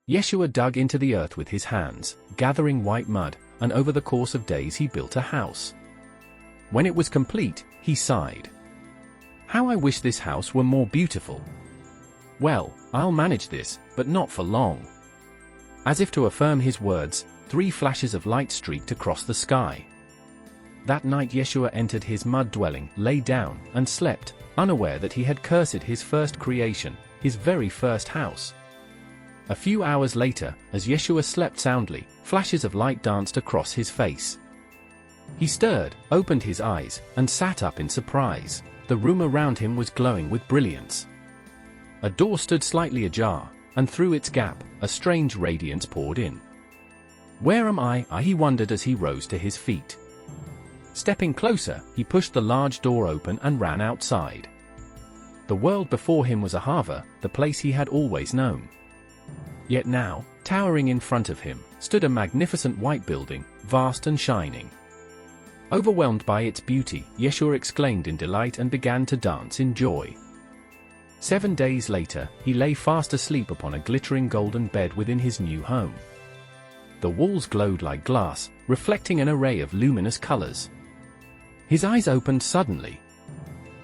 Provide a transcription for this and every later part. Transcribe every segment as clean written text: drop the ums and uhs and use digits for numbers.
Yeshua dug into the earth with his hands, gathering white mud, and over the course of days he built a house. When it was complete, he sighed. "How I wish this house were more beautiful. Well, I'll manage this, but not for long." As if to affirm his words, 3 flashes of light streaked across the sky. That night Yeshua entered his mud dwelling, lay down, and slept, unaware that he had cursed his first creation, his very first house. A few hours later, as Yeshua slept soundly, flashes of light danced across his face. He stirred, opened his eyes, and sat up in surprise. The room around him was glowing with brilliance. A door stood slightly ajar, and through its gap, a strange radiance poured in. "Where am I?" he wondered as he rose to his feet. Stepping closer, he pushed the large door open and ran outside. The world before him was Ahava, the place he had always known. Yet now, towering in front of him, stood a magnificent white building, vast and shining. Overwhelmed by its beauty, Yeshua exclaimed in delight and began to dance in joy. 7 days later, he lay fast asleep upon a glittering golden bed within his new home. The walls glowed like glass, reflecting an array of luminous colors. His eyes opened suddenly.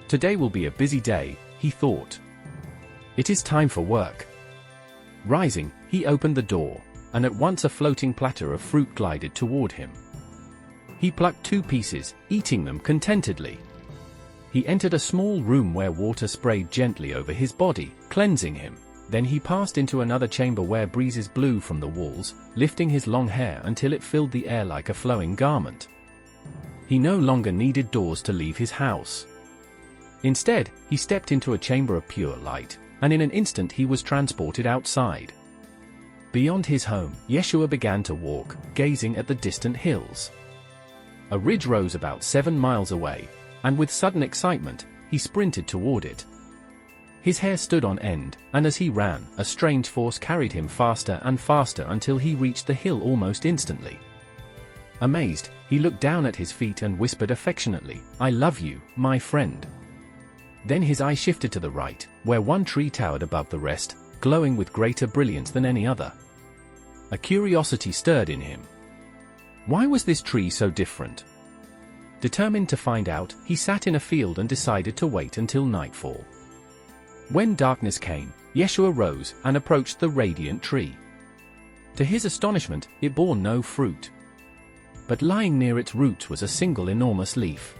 Today will be a busy day, he thought. It is time for work. Rising, he opened the door, and at once a floating platter of fruit glided toward him. He plucked 2 pieces, eating them contentedly. He entered a small room where water sprayed gently over his body, cleansing him. Then he passed into another chamber where breezes blew from the walls, lifting his long hair until it filled the air like a flowing garment. He no longer needed doors to leave his house. Instead, he stepped into a chamber of pure light, and in an instant he was transported outside. Beyond his home, Yeshua began to walk, gazing at the distant hills. A ridge rose about 7 miles away, and with sudden excitement, he sprinted toward it. His hair stood on end, and as he ran, a strange force carried him faster and faster until he reached the hill almost instantly. Amazed, he looked down at his feet and whispered affectionately, "I love you, my friend." Then his eye shifted to the right, where one tree towered above the rest, glowing with greater brilliance than any other. A curiosity stirred in him. Why was this tree so different? Determined to find out, he sat in a field and decided to wait until nightfall. When darkness came, Yeshua rose and approached the radiant tree. To his astonishment, it bore no fruit. But lying near its roots was a single enormous leaf.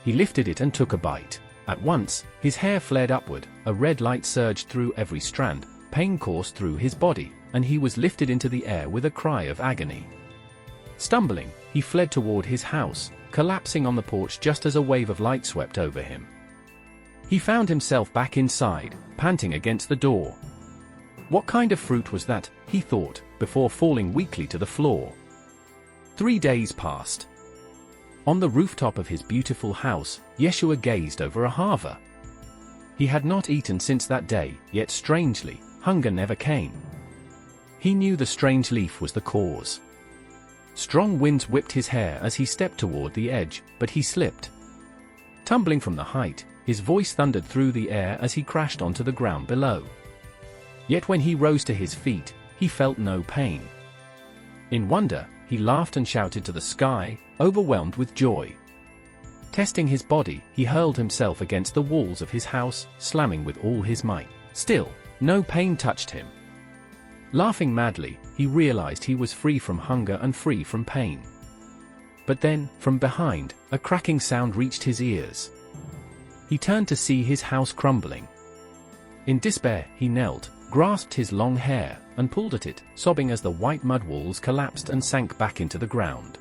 He lifted it and took a bite. At once, his hair flared upward, a red light surged through every strand, pain coursed through his body, and he was lifted into the air with a cry of agony. Stumbling, he fled toward his house, collapsing on the porch just as a wave of light swept over him. He found himself back inside, panting against the door. What kind of fruit was that, he thought, before falling weakly to the floor. 3 days passed. On the rooftop of his beautiful house, Yeshua gazed over Ahava. He had not eaten since that day, yet strangely, hunger never came. He knew the strange leaf was the cause. Strong winds whipped his hair as he stepped toward the edge, but he slipped. Tumbling from the height, his voice thundered through the air as he crashed onto the ground below. Yet when he rose to his feet, he felt no pain. In wonder, he laughed and shouted to the sky, overwhelmed with joy. Testing his body, he hurled himself against the walls of his house, slamming with all his might. Still, no pain touched him. Laughing madly, he realized he was free from hunger and free from pain. But then, from behind, a cracking sound reached his ears. He turned to see his house crumbling. In despair, he knelt, grasped his long hair, and pulled at it, sobbing as the white mud walls collapsed and sank back into the ground.